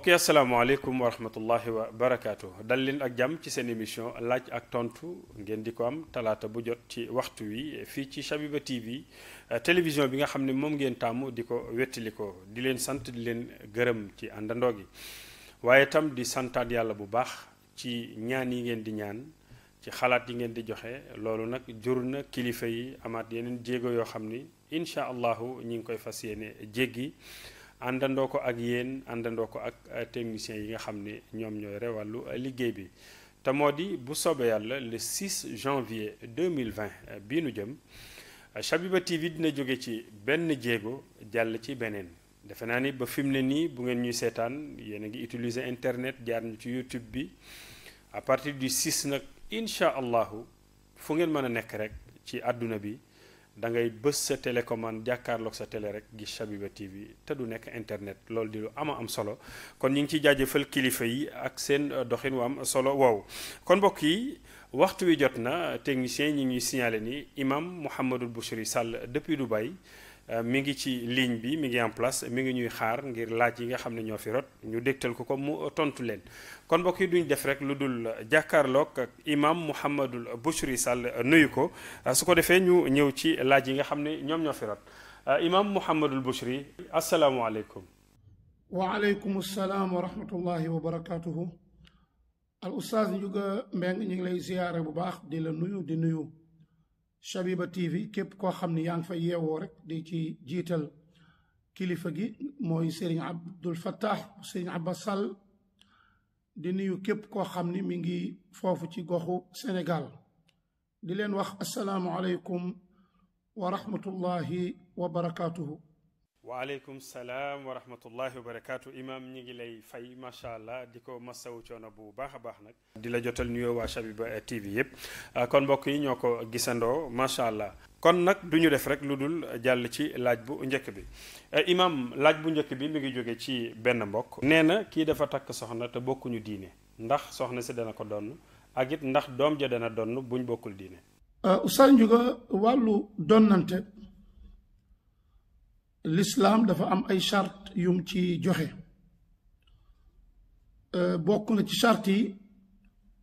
mbokk yi asalaamaaleykum wa rahmatullahi wa barakaatu dal leen ak jàmm ci seen émission laaj ak tontu ngeen di ko am talaata bu jot ci waxtu wi fii ci Shabiba TV télévision bi nga xam ne moom ngeen tàmm di ko wettali ko di leen sant di leen gërëm ci àndandoo gi waaye tam di santaat yàlla bu baax ci ñaan yi ngeen di ñaan ci xalaat yi ngeen di joxe loolu nag jur na kilifa yi amaat yeneen jéego yoo xam ni incha allahu ñi ngi koy fas yéene jéggi àndandoo ko ak yéen àndandoo ko ak techniciens yi nga xam ne ñoom ñooy rewàllu liggéey bi te moo di bu soobee yàlla le 6 janvier 2020 bii nu jëm Shabiba TV dina jóge ci benn jéego jàll ci beneen defe naa ni ba fi mu ne nii bu ngeen ñuy seetaan yéen a ngi utiliser internet jaar ñu ci YouTube bi à partir du 6 nag incha allahu fu ngeen mën a nekk rek ci àdduna bi da ngay bës sa télécommande jàkkaarloog sa télé rek gis Shabiba TV te du nekk internet loolu di lu am solo kon ñu ngi ciy jaajëfal kilifa yi ak seen doxin wu am solo wow kon mbokk yi waxtu wi jot na technicien yi ñu ngi signalé ni imam Mouhamadul Bouchri Sall depuis Dubaï mi ngi ci ligne bi mi ngi en place mi ngi ñuy xaar ngir laaj yi nga xam ne ñoo fi rot ñu dégtal ko mu tontu leen kon mbokk yi duñ def rek lu dul jàkkaarloog ak imam Mouhamadul Bouchri Sall nuyu ko su ko defee ñu ñëw ci laaj yi nga xam ne ñoom ñoo fi rot imam Mouhamadul Bouchri asalaamualeykum. waaleykum salaam wa rahmatullahi wa barakatuhu. al ustaaz Ndiouga Mbengue ñu ngi lay ziyaare bu baax di la nuyu di nuyu Shabiba TV képp koo xam ni yaa ngi fay yeewoo rek di ci jiital kilifa gi mooy Serigne Abdul Fattah Serigne Abbas Sall di nuyu képp koo xam ni mi ngi foofu ci goxu Sénégal di leen wax asalaamualeykum wa rahmatullahi wa barakatuhu. waaleykum salaam wa rahmatullahi wa barakaatu imam ñi ngi lay fay macha allah di ko masawu coono bu baax a baax nag di la jotal nuyoo waa Shabiba TV yëpp kon mbokk yi ñoo ko gisandoo macha allah kon nag du ñu def rek lu dul jàll ci laaj bu njëkk bi imam laaj bu njëkk bi mi ngi jóge ci benn mbokk nee na kii dafa takk soxna te bokkuñu diine ndax soxna si dana ko donn ak it ndax doom ja dana donn buñ bokkul diine. Oustaz Ndiouga wàllu donnante l'islam dafa am ay charte yum ci joxe bokk na ci charte yi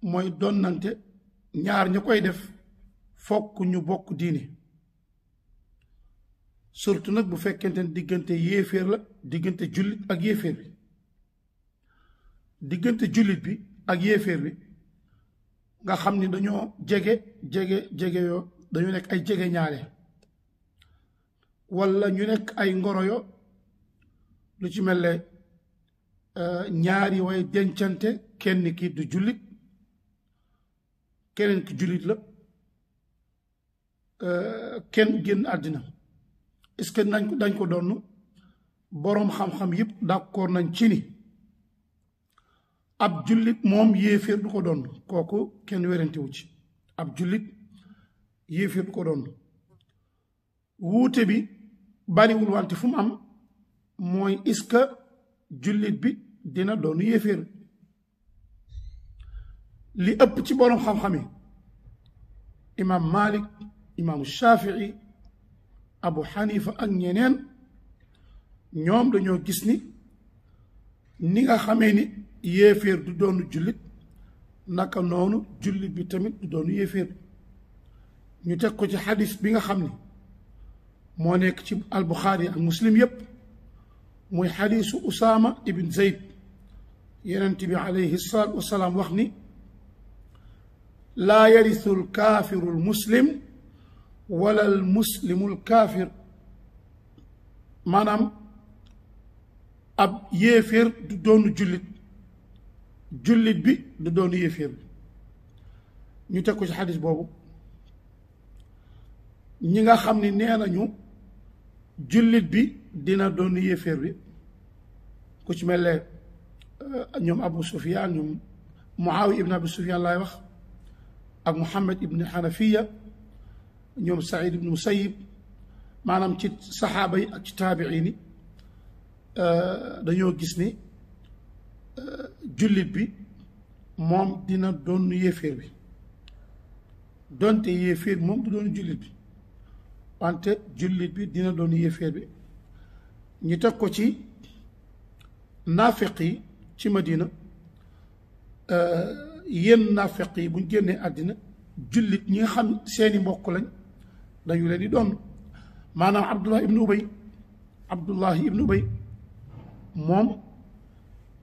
mooy donnante ñaar ñu koy def fokk ñu bokk diine surtout nag bu fekkente ne diggante yéeféer la diggante jullit ak yéeféer bi diggante jullit bi ak yéeféer bi nga xam ni dañoo jege yoo dañu nekk ay jege ñaale wala ñu nekk ay ngoroyo lu ci mel ne ñaari way dencante kenn ki du jullit keneen ki jullit la kenn génn àddina est-ce que dañ ko doon boroom xam-xam yëpp d'accord nañ ci ni ab jullit moom yéeféer du ko doon kooku kenn werantewu ci ab jullit yéeféer du ko doon wuute bi bariwul wante fu mu am mooy est-ce que jullit bi dina doon yéeféer li ëpp ci boroom xam-xam yi imaam Malik imaamu Shafii Abu Hanifa ak ñeneen ñoom dañoo gis ni nga xamee ni yéeféer du doonu jullit naka noonu jullit bi tamit du doonu yéeféer ñu teg ko ci xadis bi nga xam ni moo nekk ci albuxaari ak muslim yépp muy xadiisu Usaama ibn Zayd yonent bi alayhi salaatu wasalaam wax ni laa yarisu alkaafiru almuslim wala almuslimu alkaafir maanaam ab yéeféer du doonu jullit jullit bi du doonu yéeféer bi ñu teg ko ci xadis boobu ñi nga xam ni nee nañu jullit bi dina doon yéeféer bi ku ci mel ne ñoom Abu Sufyaan ñoom Muawiya ibn Abi Sufyaan laay wax ak Muhammad ibn Hanafiya ñoom Saïd ibn Musayyib maanaam ci saxaaba yi ak ci taabiin yi dañoo gis ni jullit bi moom dina doon yéeféer bi donte yéeféer bi moom du doon jullit bi wante jullit bi dina doon yéeféer bi ñu teg ko ci naafiq yi ci Madina yéen naafeq yi buñ génnee àddina jullit ñi nga xam seeni mbokk lañ dañu leen di doon maanaam Abdullahi ibnu Ubay moom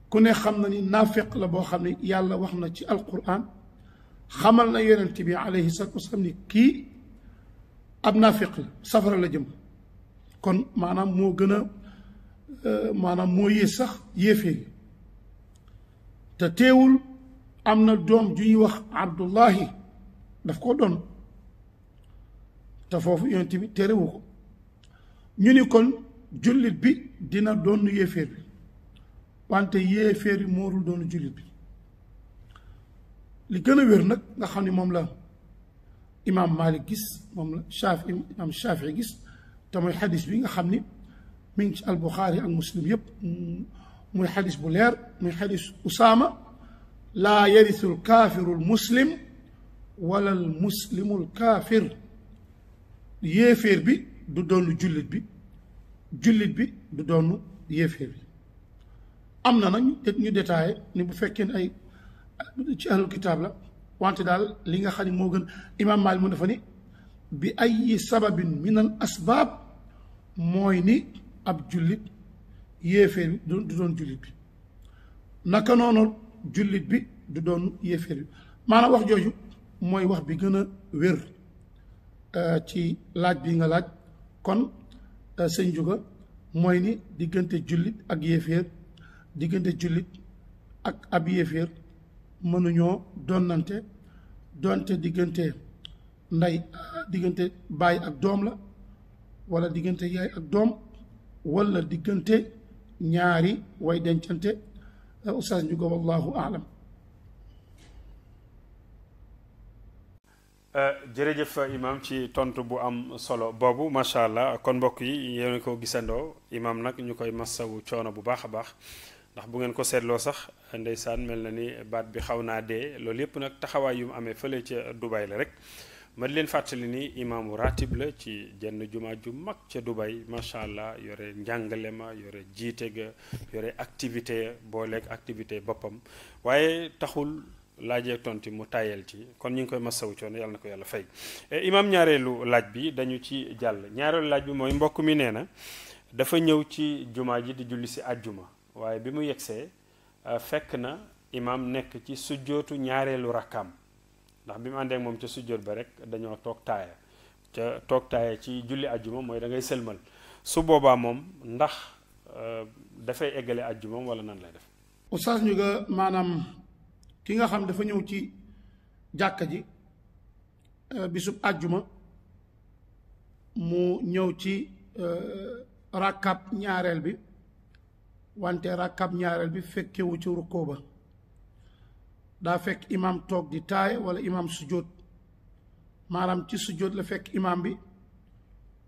ku ne xam na ni naafeq la boo xam ne yàlla wax na ci alquran xamal na yonent bi alayhi salaatu wasalaam ni kii ab naafeq la safara la jëm kon maanaam moo gën a maanaam moo yées sax yéefee te teewul am na doom ju ñuy wax Abdullahi daf ko doon te foofu yonent bi terewu ko ñu ni kon jullit bi dina doon yéeféer bi wante yéeféer bi moorul doonu jullit bi li gën a wér nag nga xam ne moom la imaam Malik gis moom la imaam Shafii gis te mooy xadis bi nga xam ni mi ngi ci albuxaari ak muslim yépp muy xadis bu leer muy xadis Usaama laa yarisu lkaafiru lmuslim wala lmuslimu lkaafir yéeféer bi du doonu jullit bi du doonu yéeféer bi am na nag ñu détaillé ni bu fekkee ne ay ci ahlul kitaab la wante daal li nga xam ne moo gën imaam Maalik mu dafa ni bi ay sababin min al asbaab mooy ni ab jullit yéeféer bi du doon jullit bi naka noonu jullit bi du doon yéeféer bi maanaam wax jooju mooy wax bi gën a wér ci laaj bi nga laaj kon sëñ Juga mooy ni diggante jullit ak yéeféer diggante jullit ak ab yéeféer mënuñoo donnante donte diggante diggante baay ak doom la wala diggante yaay ak doom wala diggante ñaari way dencante Oustaz Ndiouga wallahu aalam. jërëjëf imam ci tontu bu am solo boobu macha allah kon mbokk yi yéen ko gisandoo imam nag ñu koy massawu coono bu baax a baax ndax bu ngeen ko seetloo sax ndeysaan mel na ni baat bi xaw naa dee loolu yëpp nag taxawaay yu mu amee fële ca Dubai la rek ma di leen fàttali ni imaamu ratib la ci jenn jumaa ju mag ca Dubai macha allah yore njàngale ma yore jiite ga yore activité booleeg activité boppam waaye taxul laajee tonti mu tayel ci kon ñu ngi koy masawu coono yàlla na ko yàlla fay imaam ñaareelu laaj bi dañu ci jàll ñaareelu laaj bi mooy mbokk mi nee na dafa ñëw ci jumaa ji di julli si àjjuma waaye bi mu yegsee fekk na imaam nekk ci sujjootu ñaareelu rakkaam ndax bi mu àndee ak moom ca sujjoot ba rek dañoo toog taaya ca toog taaya ci julli àjjuma mooy da ngay sëlmal su boobaa moom ndax dafay eggale àjjuma wala nan lay def. Oustaz Ndiouga maanaam ki nga xam dafa ñëw ci jàkka ji bisub àjjuma mu ñëw ci rakkab ñaareel bi wante rakkab ñaareel bi fekkewu ci rukkoo ba daa fekk imam toog di taay wala imam sujjóot maanaam ci sujjóot la fekk imam bi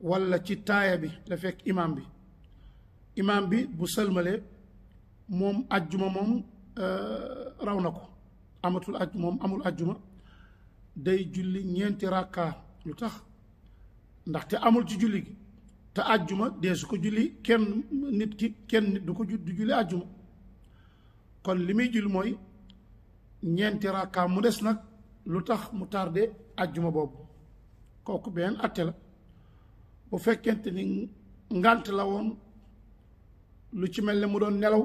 wala ci taaya bi la fekk imam bi bu sëlmalee moom àjjuma moom raw na ko amatul amul àjjuma day julli ñeenti rakka lu tax ndaxte amul ci julli gi te àjjuma dee su ko julli kenn nit du ko du julli àjjuma kon li muy julli mooy ñeenti rakka mu des nag lu tax mu tardé àjjuma boobu kooku benn atte la bu fekkente ni ngànt la woon lu ci mel ne mu doon nelaw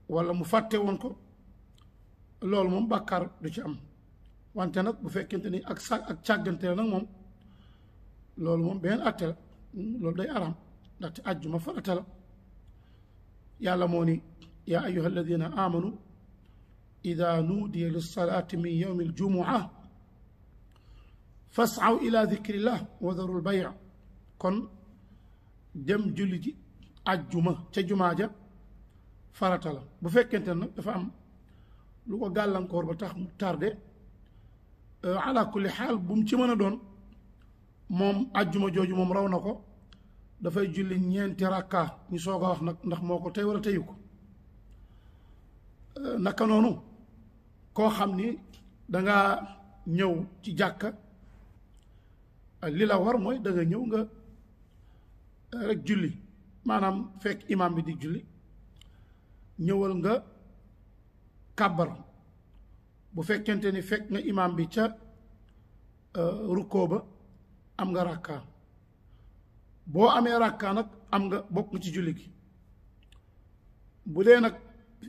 wala mu fàtte woon ko loolu moom bàkkaar du ci am wante nag bu fekkente ni ak càggante la nag moom loolu moom benn atte la loolu day araam ndaxte àjjuma farata la yàlla moo ni yaa ayyuha alladina amanu ida nuudiya lilsalaati min yowmi aljumua fas'aw ila dikrillah wa daru lbay kon dem julli ji àjjuma ca jumaa ja farata la bu fekkente nag dafa am lu ko gàllankoor ba tax mu tardé ala kulli xaal bu mu ci mën a doon moom àjjuma jooju moom raw na ko dafay julli ñeenti rakka ñu soog a wax nag ndax moo ko tey wala teyu ko naka noonu koo xam ni dangaa ñëw ci jàkka li la war mooy da nga ñëw nga rek julli maanaam fekk imam bi di julli ñëwal nga kàbbar bu fekkente ni fekk nga imaam bi ca rukkoo ba am nga rakka boo amee rakka nag am nga bokk nga ci julli gi bu dee nag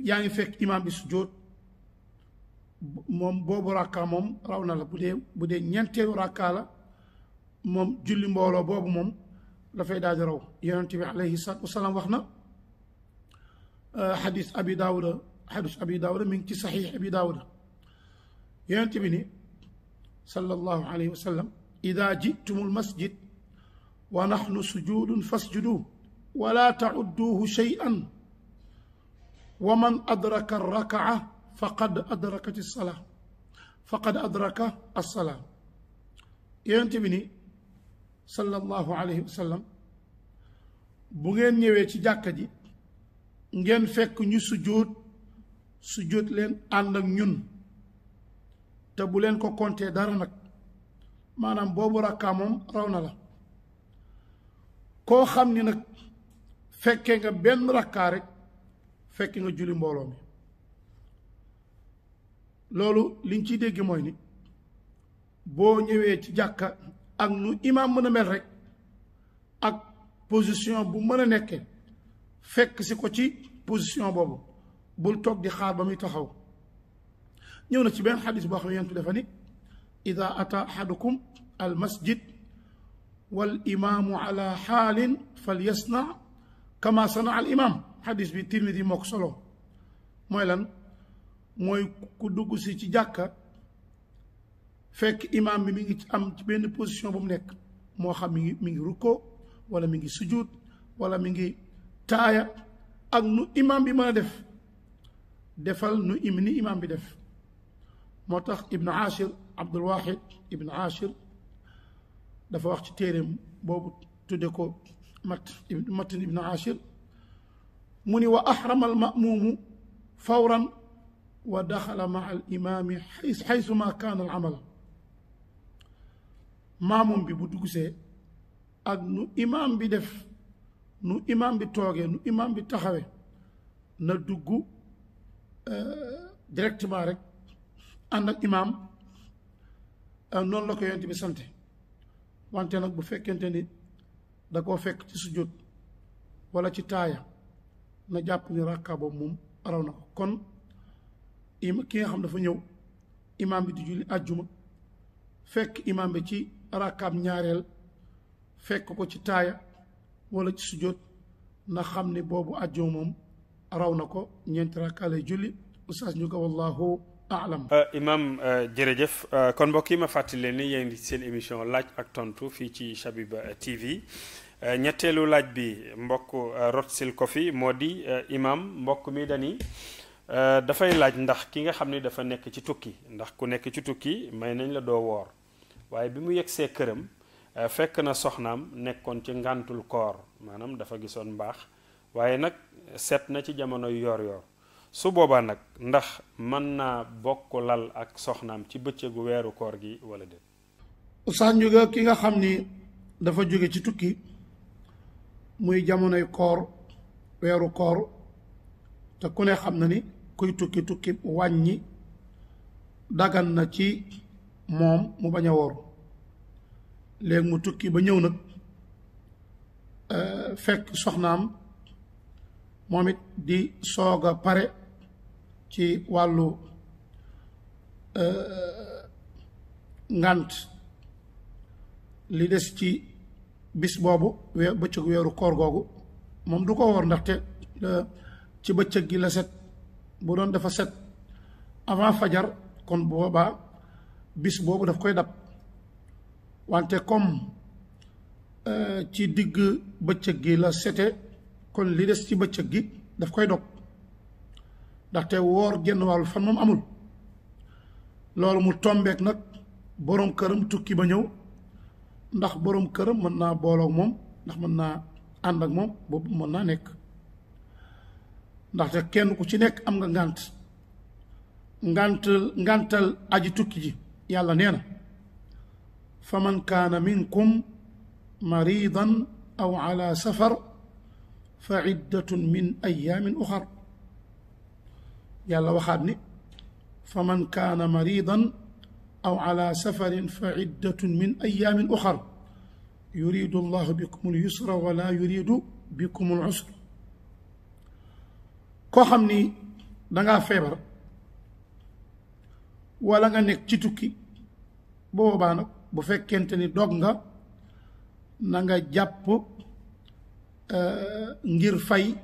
yaa ngi fekk imaam bi sujjóot moom boobu rakka moom raw na la bu dee ñeenteelu rakka la moom julli mbooloo boobu moom dafay daal di raw yonent bi alayhi salaatu wasalaam wax na xadis abi daawuda mi ngi ci saxiix abi daawuda yonent bi ni sallallahu alayhi wa sallam ida jitumul masjid wa naxnu sujudun fasjudu wala taudduuhu shay'an wa man adraka rakaa faqad adraka as-salaa yonent bi ni sallallahu alayhi wa sallam bu ngeen ñëwee ci jàkka ji ngeen fekk ñu sujjóot leen ànd ak ñun te bu leen ko compter dara nag maanaam boobu rakkaa moom raw na la koo xam ni nag fekkee nga benn rakkaa rek fekke nga julli mbooloo mi loolu liñ ciy dégg mooy ni boo ñëwee ci jàkka ak nu imaam mën a mel rek ak position bu mën a nekke fekk si ko ci position boobu bul toog di xaar ba muy taxaw ñëw na ci benn xadis boo xam ne yentu dafa ni ida ata ahadukum al masjid wal imaamu ala xaalin fal yasna kama sana al imam xadis bi Tirmidi moo ko solo mooy lan mooy ku dugg si ci jàkka fekk imaam bi mi ngi am ci benn position bu mu nekk moo xam mi ngi rukkoo wala mi ngi sujud wala mi ngi taaya ak nu imaam bi mën a defal ni imaam bi def moo tax ibn Ashir Abdul Wahid ibn Ashir dafa wax ci téeréem boobu tudde ko matn ibn Ashir mu ni wa ahrama al ma'muumu fawran wa daxala maa al imaami xaysuma kaana al amal maamum bi bu duggsee ak nu imaam bi def nu imaam bi toogee nu imaam bi taxawe na dugg directement rek ànd ak imaam noonu la ko yonent bi sante wante nag bu fekkente ni da koo fekk ci sujjóot wala ci taaya na jàpp ni rakka boobu moom raw na ko kon ki nga xam dafa ñëw imaam bi di julli àjjuma fekk imaam bi ci rakkaab ñaareel fekk ko ci taaya wala ci sujjóot na xam ni boobu àjjuma moom raw na ko ñeenti rakka lay julli oustaz ñu ko wallahu aalam imam jërëjëf kon mbokk yi ma fàttali leen ni yéen di seen émission laaj ak tontu fii ci Shabiba TV ñetteelu laaj bi mbokk rotsil ko fi moo di imam mbokk mi dani dafay laaj ndax ki nga xam ni dafa nekk ci tukki ndax ku nekk ci tukki may nañ la doo woor waaye bi mu yegsee këram fekk na soxnaam nekkoon ci ngàntul koor maanaam dafa gisoon mbaax waaye nag set na ci jamono yor su boobaa nag ndax mën naa bokk lal ak soxnaam ci bëccëgu weeru koor gi wala déet Oustaz Ndiouga ki nga xam ni dafa jóge ci tukki muy jamonoy koor weeru koor te ku ne xam na ni kuy tukki wàññi dagan na ci moom mu bañ a woor léegi mu tukki ba ñëw nag fekk soxnaam moom it di soog a pare ci wàllu ngànt li des ci bis boobu bëccëgu weeru koor googu moom du ko woor ndaxte ci bëccëg gi la set bu doon dafa set avant fajar kon boobaa bis boobu daf koy dab wante comme ci digg bëccëg gi la sete kon li des ci bëccëg gi daf koy dog ndaxte woor genn wàllu fan moom amul loolu mu tombeek nag boroom këram tukki ba ñëw ndax boroom këram mën naa booloog moom ndax mën naa ànd ak moom boobu mën naa nekk ndaxte kenn ku ci nekk am nga ngàntal aji tukki ji yàlla nee na fa man kaana minkum maridan aw ala safar fa iddatun min ayaamin uxar yàlla waxaat ni fa man kaana maridan aw ala safarin fa iddatun min ayaamin uxar yuridu allahu bikum alyusra wala yuridu bikum alusra. koo xam ni dangaa feebar wala nga nekk ci tukki boobaa nag bu fekkente ni dog nga na nga jàpp ngir fay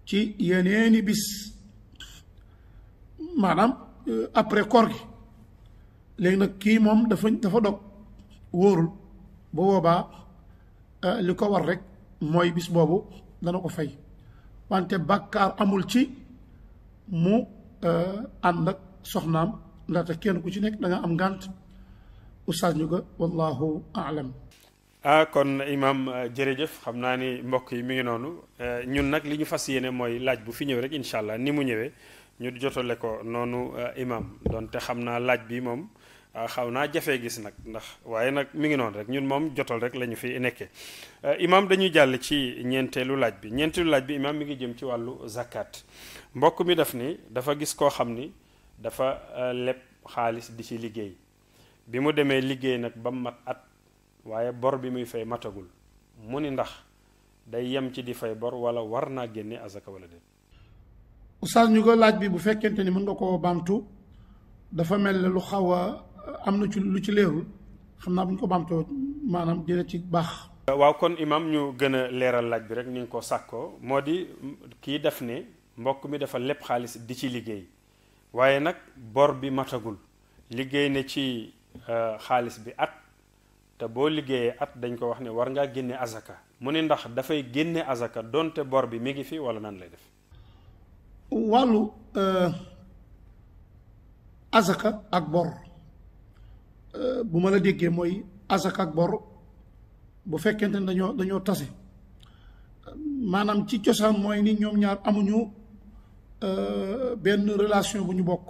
ci yeneeni bis maanaam après koor gi. léegi nag kii moom dafa dog wóorul bu boobaa li ko war rek mooy bis boobu dana ko fay wante bàkkaar amul ci mu ànd ak soxnaam ndaxte kenn ku ci nekk da nga am ngànt. Oustaz Ndiouga wallahu aalam. kon imam jërëjëf xam naa ni mbokk yi mi ngi noonu ñun nag li ñu fas yéene mooy laaj bu fi ñëw rek incha allah ni mu ñëwee ñu jotale ko noonu imam donte xam naa laaj bi moom xaw naa jafee gis nag ndax waaye nag mi ngi noonu rek ñun moom jotal rek la ñu fi nekkee. imam dañuy jàll ci ñeenteelu laaj bi imam mi ngi jëm ci wàllu zakat. mbokk mi daf ni dafa gis koo xam ni dafa leb xaalis di ci liggéey bi mu demee liggéey nag ba mu mat at waaye bor bi muy fay matagul mu ni ndax day yem ci di fay bor wala war naa génne azaka wala déet. Oustaz Ndiouga laaj bi bu fekkente ni mën nga koo baamtu dafa mel ne lu xaw a am na ci lu ci leerul xam naa bu ñu ko baamtoo maanaam dina ci baax. waaw kon imam ñu gën a leeral laaj bi rek ni nga ko sàkkoo moo di kii def ne mbokk mi dafa leb xaalis di ci liggéey waaye nag bor bi matagul liggéey ne ci xaalis bi at te boo liggéeyee at dañ ko wax ne war ngaa génne azaka mu ne ndax dafay génne azaka donte bor bi mi ngi fi wala nan lay def. wàllu azaka ak bor bu ma la déggee mooy azaka ak bor bu fekkente ne dañoo tase maanaam ci cosaan mooy ni ñoom ñaar amuñu benn relation bu ñu bokk.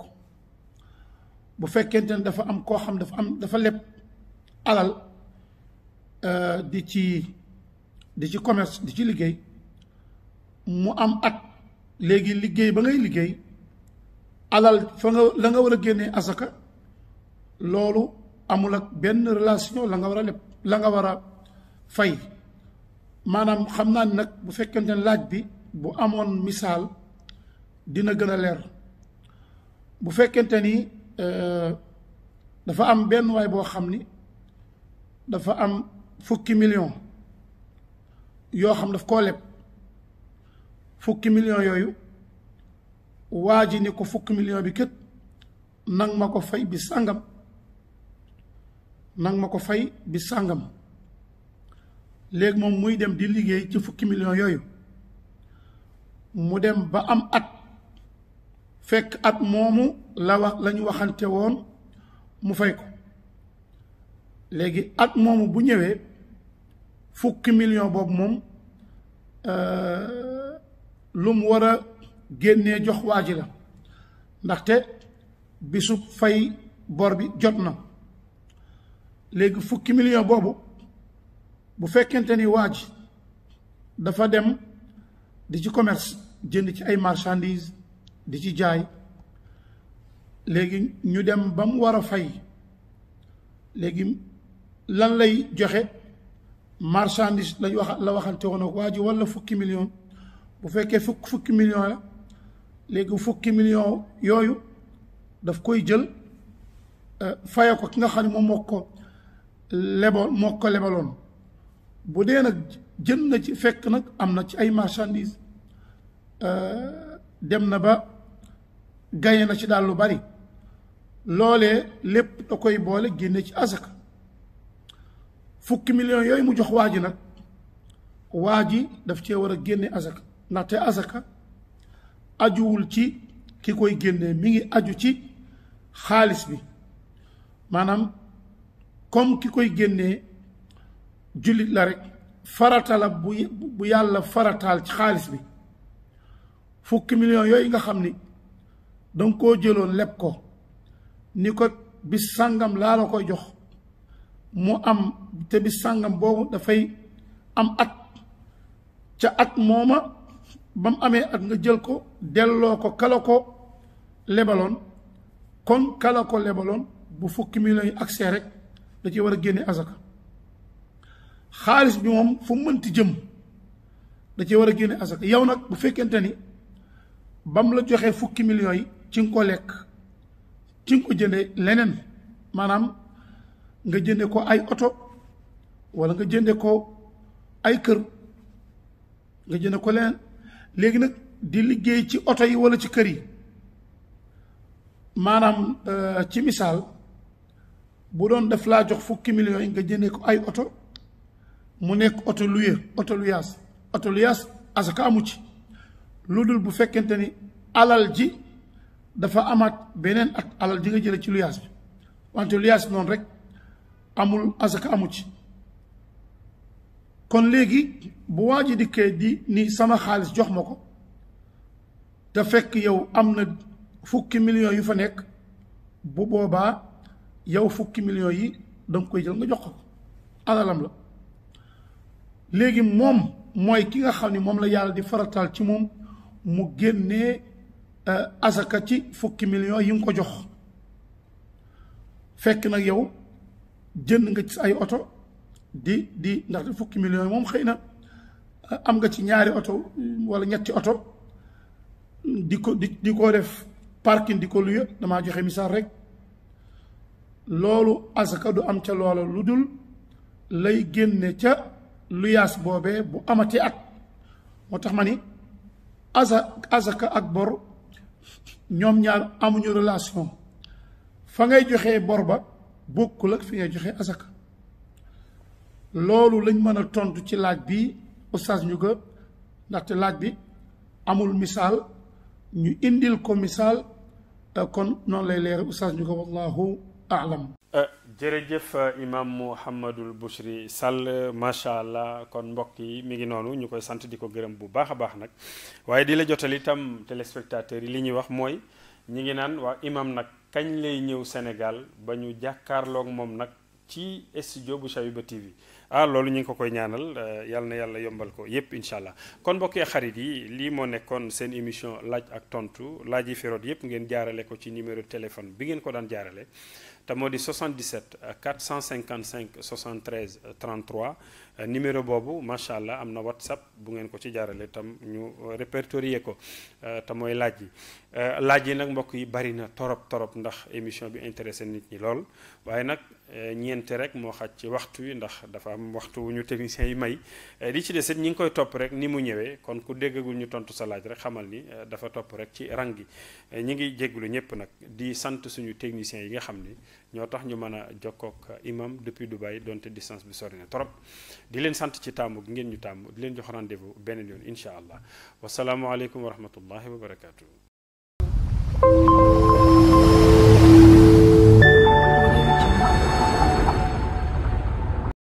bu fekkente ne dafa am koo xam dafa leb alal di ci commerce di ci liggéey mu am at léegi liggéey ba ngay liggéey alal fa nga la nga war a génnee asaka loolu amul ak benn relation la nga war a leb la nga war a fay maanaam xam naa ni nag bu fekkente ne laaj bi bu amoon misaal dina gën a leer bu fekkente ni dafa am benn waay boo xam ni dafa am fukki million yoo xam daf koo leb fukki million yooyu waa ji ni ko fukki million bi kët nang ma ko fay bi sàngam léegi moom muy dem di liggéey ci fukki million yooyu mu dem ba am at fekk at moomu la ñu waxante woon mu fay ko léegi at moomu bu ñëwee fukki million boobu moom lu mu war a génnee jox waa ji la ndaxte bisu fay bor bi jot na léegi fukki million boobu bu fekkente ni waa ji dafa dem di ci commerce jënd ci ay marchandises di ci jaay léegi ñu dem ba mu war a fay léegi lan lay joxe marchandise la waxante woon ak waa ji walla fukki million bu fekkee fukki million la léegi fukki million yooyu daf koy jël faye ko ki nga xam ne moom moo ko lebaloon bu dee nag jënd na ci fekk nag am na ci ay marchandise dem na ba gañe na ci daal lu bari loolee lépp da koy boole génne ci asaka fukki million yooyu mu jox waa ji nag waa ji daf cee war a génne asaka ndaxte asaka ajuwul ci ki koy génne mi ngi aju ci xaalis bi maanaam comme ki koy génnee jullit la rek farata la bu yàlla farataal ci xaalis bi fukki million yooyu nga xam ni danga koo jëloon leb ko ni ko bis sàngam laa la koy jox mu am te bis sàngam boobu dafay am at ca at mooma ba mu amee at nga jël ko delloo ko kala ko lebaloon kon kala ko lebaloon bu fukki millions yi accès rek da ci war a génne azaka xaalis bi moom fu mënti jëm da ci war a génne azaka yow nag bu fekkente ni bam la joxee fukki millions yi ci nga ko lekk ci nga ko jëndee leneen maanaam nga jënde ko ay oto wala nga jënde ko ay kër nga jënde ko leneen léegi nag di liggéey ci oto yi wala ci kër yi maanaam ci misaal bu doon def laa jox fukki millions yi nga jënde ko ay oto mu nekk oto luye oto luyaas asaka amu ci lu dul bu fekkente ni alal ji dafa amaat beneen at alal ji nga jële ci luyaas bi wante luyaas bi noonu rek amul asaka amu ci kon léegi bu waa ji dikkee di ni sama xaalis jox ma ko te fekk yow am na fukki millions yu fa nekk bu boobaa yow fukki millions yi danga koy jël nga jox ko alalam la léegi moom mooy ki nga xam ni moom la yàlla di farataal ci moom mu génnee asaka ci fukki millions yi nga ko jox fekk nag yow jënd nga ci ay oto di ndaxte fukki millions yi moom xëy na am nga ci ñaari oto wala ñetti oto di ko def parking di ko luye damaa joxe misaal rek loolu asaka du am ca loola lu dul lay génne ca luyaas boobee bu amati at moo tax ma ni asaka ak bor ñoom ñaar amuñu relation fa ngay joxee bor ba bokkul ak fi ngay joxee asaka loolu lañ mën a tontu ci laaj bi oustaz ñu ko ndaxte laaj bi amul misaal ñu indil ko misaal kon noonu lay leer oustaz ñu ko wallahu aalam jërëjëf imam Mouhamadul Bichri Sall macha allah kon mbokk yi mi ngi noonu ñu koy sant di ko gërëm bu baax a baax nag waaye di la jotal itam téléspectateurs yi li ñuy wax mooy ñi ngi naan waa imam nag kañ lay ñëw Sénégal ba ñu jàkkaarloog moom nag ci studio bu Shabiba TV loolu ñu ngi ko koy ñaanal yàlla na yàlla yombal ko yépp incha allah kon mbokki xarit yi lii moo nekkoon seen émission laaj ak tontu laaj yi firoot yépp ngeen jaarale ko ci numéro téléphone bi ngeen ko daan jaarale te moo di 77 455 73 33 numéro boobu macha allah am na whatsapp bu ngeen ko ci jaarale tam ñu répertorier ko te mooy laaj yi nag mbokk yi bari na torop ndax émission bi intéressé nit ñi lool waaye nag ñeente rek moo xaj ci waxtu wi ndax dafa am waxtu wu ñu techniciens yi may li ci desit ñi ngi koy topp rek ni mu ñëwee kon ku déggagul ñu tontu sa laaj rek xamal ni dafa topp rek ci rang gi ñi ngi jégglu ñëpp nag di sant suñu techniciens yi nga xam ni ñoo tax ñu mën a jokkook imam depuis Dubaï donte distance bi sori na trop di leen sant ci taamu gi ngeen ñu taamu di leen jox rendez-vous beneen yoon incha allah wasalaamualeykum wa rahmatullahi wa barakatuh